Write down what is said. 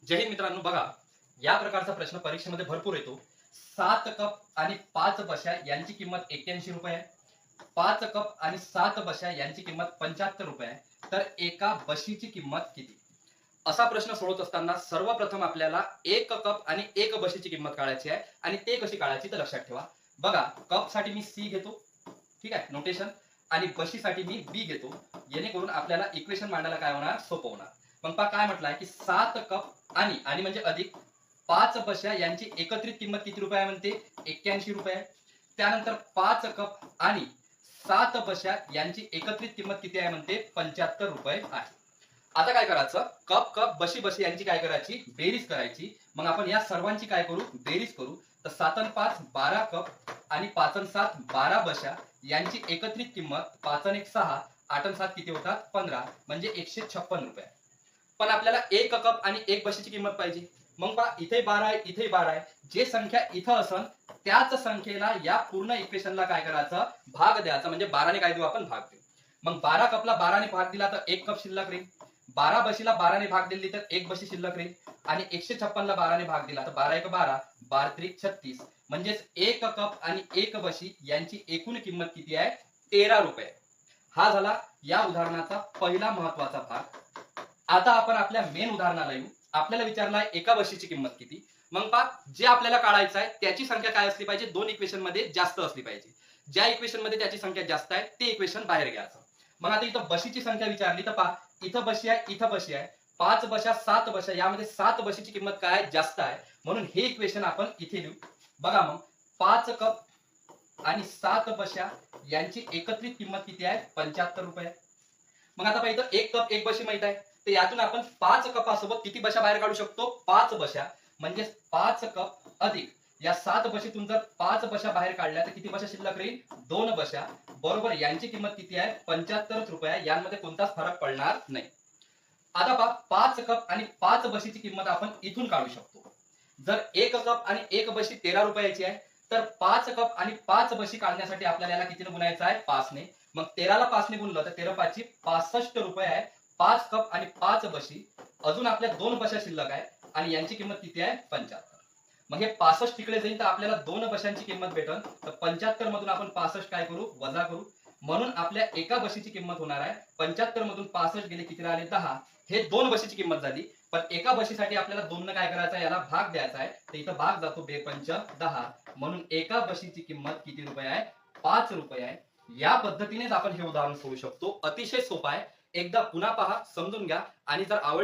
जय हिंद मित्रांनो, बघा या प्रकारचा प्रश्न परीक्षेमध्ये भरपूर येतो. 7 कप आणि 5 बश्या यांची किंमत 81 रुपये आहे. 5 कप आणि 7 बश्या यांची किंमत 75 रुपये आहे. तर एका बशीची किंमत किती? असा प्रश्न सोडवत असताना सर्वप्रथम आपल्याला 1 कप आणि 1 बशीची किंमत काढायची आहे. आणि ते कशी काढायची तर लक्षात ठेवा. बघा, कप साठी मी सी घेतो, ठीक आहे, नोटेशन. आणि बशीसाठी मी बी घेतो, जेणेकरून आपल्याला इक्वेशन मांडायला काय होणार, सोपं होणार. मग पहा काय म्हटलंय की 7 कप आणि आणि म्हणजे अधिक 5 बश्या यांची एकत्रित किंमत किती रुपये आहे म्हणते, 81 रुपये आहे. त्यानंतर 5 कप आणि 7 बश्या यांची एकत्रित किंमत किती आहे म्हणते, 75 रुपये आहे. आता काय करायचं, कप कप बशी बशी यांची काय करायची, बेरीज करायची. मग आपण या सर्वांची काय करू, बेरीज करू. तर 7 आणि 5 12 कप आणि 5 आणि 7 12 बश्या यांची एकत्रित किंमत 5 आणि 1 6, 8 आणि 7 किती होतात, 15, म्हणजे 156 रुपये. पण आपल्याला 1 कप आणि 1 बशीची किंमत पाहिजे. मग पहा, इथे 12 आहे, इथे 12 आहे. जे संख्या इथं असन त्याच संख्येला या पूर्ण इक्वेशनला काय करायचं, भाग द्यायचा. म्हणजे 12 ने काय देऊ आपण, भाग देऊ. मग 12 कपला 12 ने भाग दिला तर 1 कप शिल्लक राहील. 12 बशीला 12 ने भाग दिली तर 1 बशी शिल्लक राहील. आणि 156ला 12 ने भाग दिला तर 12 1 12, 12 3 36. म्हणजेच 1 कप आणि 1 बशी यांची एकूण किंमत किती आहे, 13 रुपये. हा झाला या उदाहरणाचा पहिला महत्वाचा भाग. आता आपण आपल्या मेन उदाहरणाला येऊ. आपल्याला विचारलाय एका बशीची किंमत किती. मग पहा, जे आपल्याला काढायचं आहे त्याची संख्या काय असली पाहिजे, दोन इक्वेशन मध्ये जास्त असली पाहिजे. ज्या इक्वेशन मध्ये त्याची संख्या जास्त आहे ते इक्वेशन बाहेर घ्यायचं. मग आता इथं बशीची संख्या विचारली तर पहा, इथं बशी आहे, इथं बशी आहे. 5 बश्या 7 बश्या, यामध्ये 7 बशीची किंमत काय आहे, जास्त आहे. म्हणून हे इक्वेशन आपण इथे लिहू. बघा मग, 5 कप आणि 7 बश्या यांची एकत्रित किंमत किती आहे, 75 रुपये. मग आता पाहिजे 1 कप 1 बशी माहित आहे, तर यातून आपण 5 कपासोबत किती बशा बाहेर काढू शकतो, 5 बशा. म्हणजे 5 कप अधिक या 7 बशीतून जर 5 बशा बाहेर काढल्या तर किती बशा शिल्लक राहील, 2 बशा. बरोबर, यांची किंमत किती आहे, 75 रुपये. यांमध्ये कोणताच फरक पडणार नाही. आता पहा, 5 कप आणि 5 बशीची किंमत आपण इथून काढू शकतो. जर 1 कप आणि 1 बशी 13 रुपयाची आहे, तर 5 कप आणि 5 बशी काढण्यासाठी आपल्याला याला कितीने गुणायचं आहे, 5ने. मग 13ला 5ने गुणलं तर 13 5 65 रुपये आहे. 5 कप आणि 5 बशी. अजून आपल्या 2 बशा शिल्लक आहे आणि यांची किंमत किती आहे, 75. मग हे 65 तिकडे जाईल तर आपल्याला 2 बशांची किंमत भेटल. तर 75 मधून आपण 65 काय करू, वजा करू. म्हणून आपल्या एका बशीची किंमत होणार आहे, 75 मधून 65 गेले किती राहिले, 10. हे 2 बशीची किंमत झाली. पण एका बशीसाठी आपल्याला 2 काय करायचं आहे, याला भाग द्यायचा आहे. तर इथं भाग जातो, 2 पंच 10. म्हणून एका बशीची किंमत किती रुपये आहे, 5 रुपये आहे. या पद्धतीनेच आपण हे उदाहरण सोडू शकतो. अतिशय सोपं आहे. एकदा पुन्हा पहा, समजून घ्या. आणि जर आवड